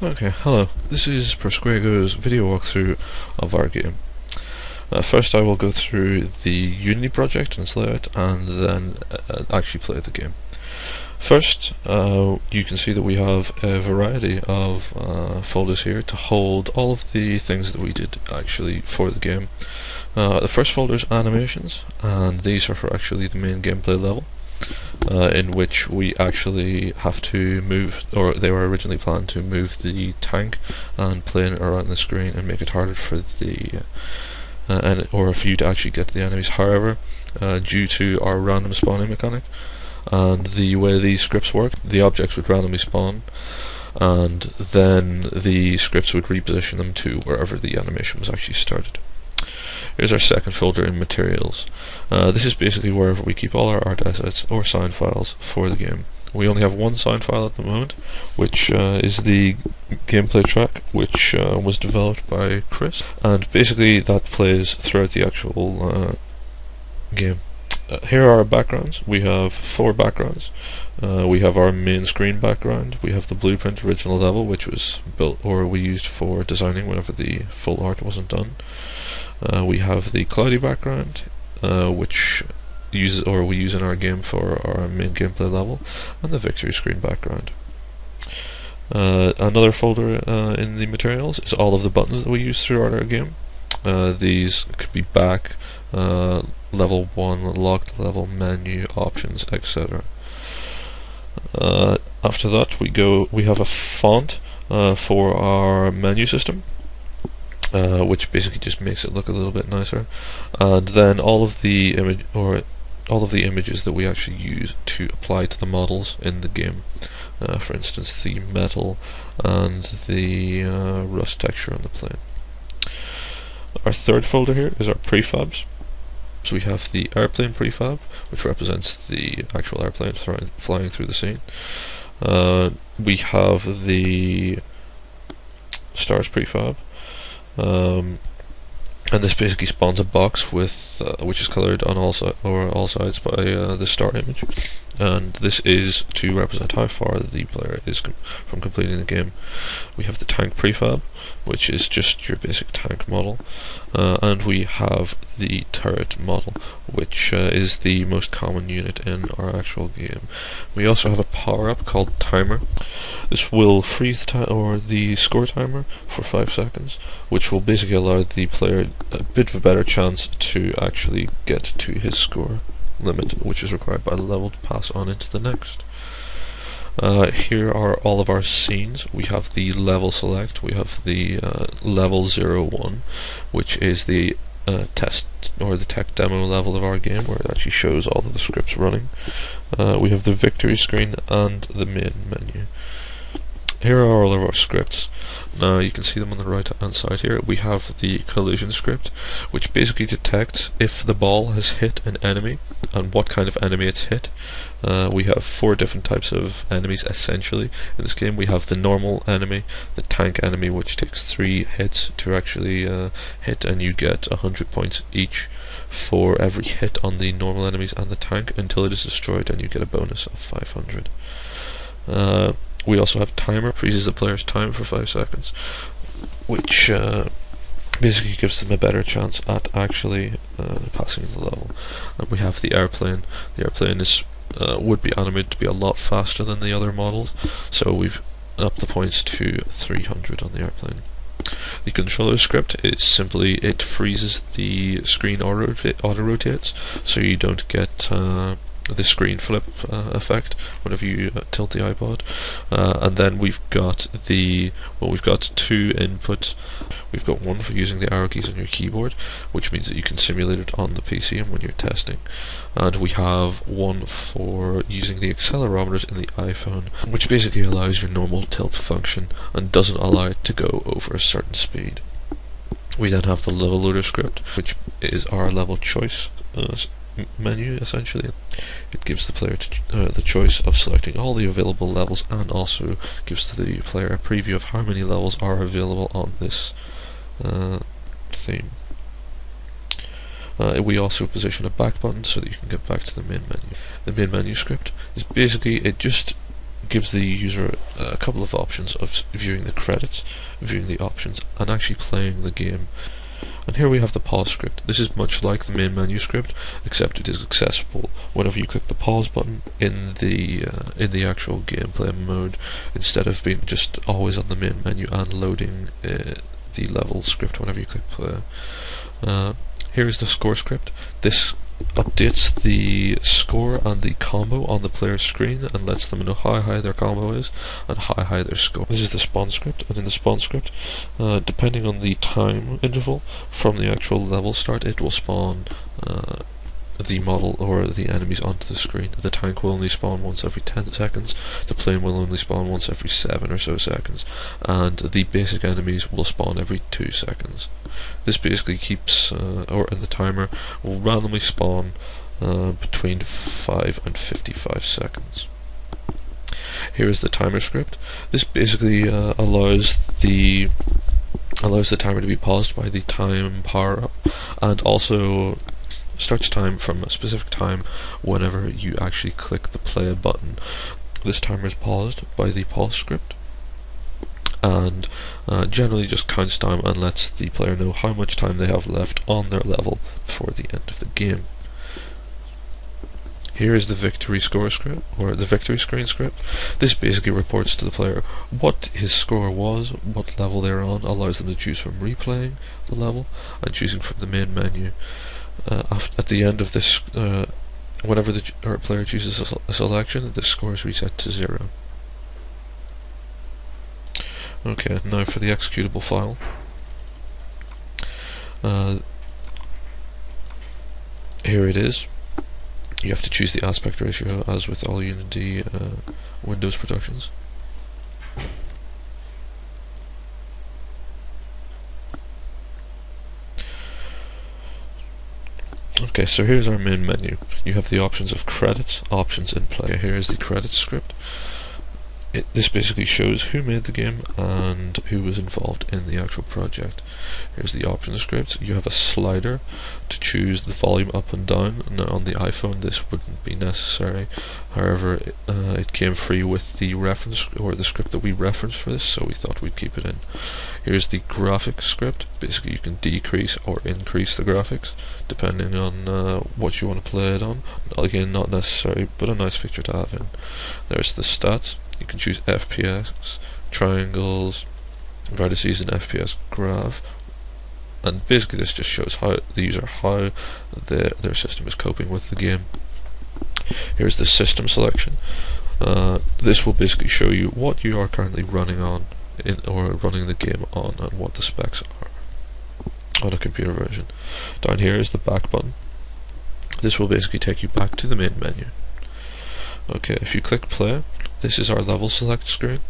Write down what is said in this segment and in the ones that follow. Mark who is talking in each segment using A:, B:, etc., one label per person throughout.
A: Okay, hello. This is Persquago's video walkthrough of our game. First I will go through the Unity project and its layout, and then actually play the game. First, you can see that we have a variety of folders here to hold all of the things that we did actually for the game. The first folder is animations, and these are for actually the main gameplay level. In which we actually have to move, or they were originally planned to move the tank and plane around the screen and make it harder for the or for you to actually get to the enemies. However, due to our random spawning mechanic and the way these scripts work, the objects would randomly spawn, and then the scripts would reposition them to wherever the animation was actually started. Here's our second folder in materials. This is basically wherever we keep all our art assets or sound files for the game. We only have one sound file at the moment, which is the gameplay track, which was developed by Chris, and basically that plays throughout the actual game. Here are our backgrounds. We have 4 backgrounds. We have our main screen background. We have the blueprint original level, which was built or we used for designing whenever the full art wasn't done. We have the cloudy background, which we use in our game for our main gameplay level, and the victory screen background. Another folder in the materials is all of the buttons that we use throughout our game. These could be back, level 1, locked level, menu, options, etc. After that we have a font for our menu system, which basically just makes it look a little bit nicer, and then all of the images that we actually use to apply to the models in the game. For instance, the metal and the rust texture on the plane. Our third folder here is our prefabs. So we have the airplane prefab, which represents the actual airplane flying through the scene. We have the stars prefab, and this basically spawns a box with which is coloured on all sides by the star image, and this is to represent how far the player is from completing the game. We have the tank prefab, which is just your basic tank model, and we have the turret model, which is the most common unit in our actual game. We also have a power-up called timer. This will freeze the score timer for 5 seconds, which will basically allow the player a bit of a better chance to actually get to his score limit, which is required by the level to pass on into the next. Here are all of our scenes. We have the level select, we have the level 01, which is the test or the tech demo level of our game, where it actually shows all of the scripts running. We have the victory screen and the main menu. Here are all of our scripts. Now you can see them on the right hand side here. We have the collision script, which basically detects if the ball has hit an enemy and what kind of enemy it's hit. We have 4 different types of enemies essentially in this game. We have the normal enemy, the tank enemy, which takes 3 hits to actually hit, and you get 100 points each for every hit on the normal enemies and the tank until it is destroyed, and you get a bonus of 500. We also have timer, freezes the player's time for 5 seconds, which basically gives them a better chance at actually passing the level. And we have the airplane. The airplane would be animated to be a lot faster than the other models, so we've upped the points to 300 on the airplane. The controller script is simply, it freezes the screen auto-rotates, so you don't get the screen flip effect whenever you tilt the iPod. And then we've got 2 inputs. We've got one for using the arrow keys on your keyboard, which means that you can simulate it on the PC and when you're testing, and we have one for using the accelerometers in the iPhone, which basically allows your normal tilt function and doesn't allow it to go over a certain speed. We then have the level loader script, which is our level choice menu essentially. It gives the player the choice of selecting all the available levels, and also gives the player a preview of how many levels are available on this theme. We also position a back button so that you can get back to the main menu. The main menu script is basically, it just gives the user a couple of options of viewing the credits, viewing the options, and actually playing the game. And here we have the pause script. This is much like the main menu script, except it is accessible whenever you click the pause button in the actual gameplay mode, instead of being just always on the main menu and loading the level script whenever you click play. Here is the score script. This updates the score and the combo on the player's screen and lets them know how high their combo is and how high their score. This is the spawn script, and in the spawn script, depending on the time interval from the actual level start, it will spawn the model or the enemies onto the screen. The tank will only spawn once every 10 seconds, the plane will only spawn once every 7 or so seconds, and the basic enemies will spawn every 2 seconds. This basically keeps, and the timer will randomly spawn between 5 and 55 seconds. Here is the timer script. This basically allows the timer to be paused by the time power up, and also starts time from a specific time whenever you actually click the play button. This timer is paused by the pause script, and generally just counts time and lets the player know how much time they have left on their level before the end of the game. Here is the victory score script, or the victory screen script. This basically reports to the player what his score was, what level they're on, allows them to choose from replaying the level and choosing from the main menu. At the end of this, whenever the player chooses a selection, the score is reset to 0. Okay, now for the executable file. Here it is. You have to choose the aspect ratio as with all Unity Windows productions. Okay, so here's our main menu. You have the options of credits, options, and play. Here is the credits script. This basically shows who made the game and who was involved in the actual project. Here's the options script. You have a slider to choose the volume up and down. Now on the iPhone this wouldn't be necessary, however it came free with the reference or the script that we referenced for this, so we thought we'd keep it in. Here's the graphics script. Basically you can decrease or increase the graphics depending on what you want to play it on. Again, not necessary, but a nice feature to have in. There's the stats. You can choose FPS, triangles, vertices, and FPS graph, and basically this just shows how the user their system is coping with the game. Here's the system selection. This will basically show you what you are currently running on or running the game on, and what the specs are on a computer version. Down here is the back button. This will basically take you back to the main menu. Okay, if you click play, this is our level select screen.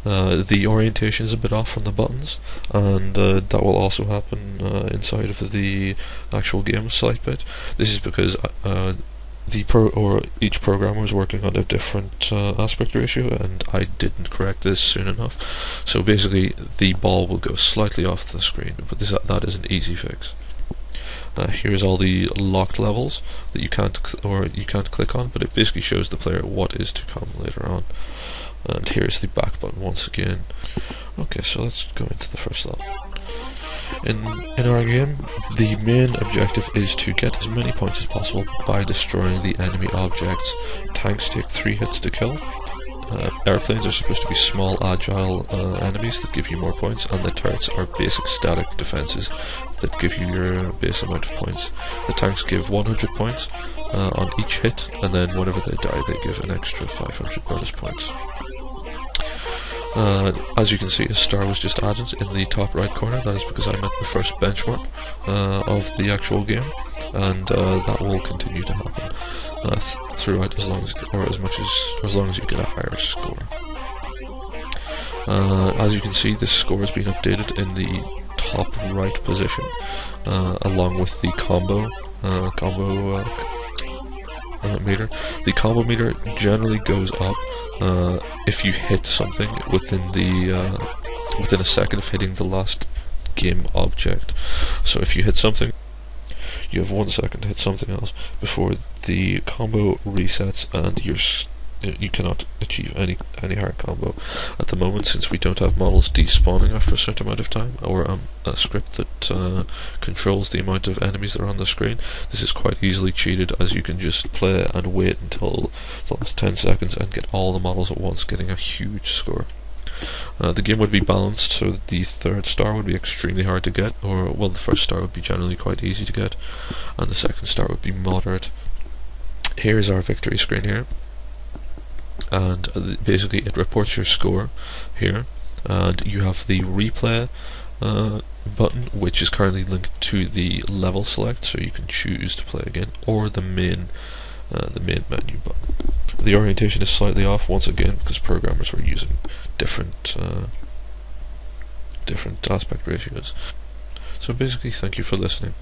A: The orientation is a bit off from the buttons, and that will also happen inside of the actual game slight bit. This is because each programmer is working on a different aspect ratio, and I didn't correct this soon enough. So basically, the ball will go slightly off the screen, but that is an easy fix. Here's all the locked levels that you can't click on, but it basically shows the player what is to come later on. And here's the back button once again. Okay, so let's go into the first level. In our game, the main objective is to get as many points as possible by destroying the enemy objects. Tanks take 3 hits to kill. Airplanes are supposed to be small, agile enemies that give you more points, and the turrets are basic static defenses that give you your base amount of points. The tanks give 100 points on each hit, and then whenever they die they give an extra 500 bonus points. As you can see, a star was just added in the top right corner. That is because I met the first benchmark of the actual game, and that will continue to happen throughout as long as you get a higher score. As you can see, this score has been updated in the top right position, along with the combo meter. The combo meter generally goes up if you hit something within a second of hitting the last game object. So if you hit something, you have 1 second to hit something else before the combo resets and you cannot achieve any hard combo at the moment, since we don't have models despawning after a certain amount of time, or a script that controls the amount of enemies that are on the screen. This is quite easily cheated, as you can just play and wait until the last 10 seconds and get all the models at once, getting a huge score. The game would be balanced so that the third star would be extremely hard to get, or well, the first star would be generally quite easy to get, and the second star would be moderate. Here's our victory screen here, and basically it reports your score here, and you have the replay button, which is currently linked to the level select, so you can choose to play again, or the main menu button. The orientation is slightly off once again because programmers were using different aspect ratios. So basically, thank you for listening.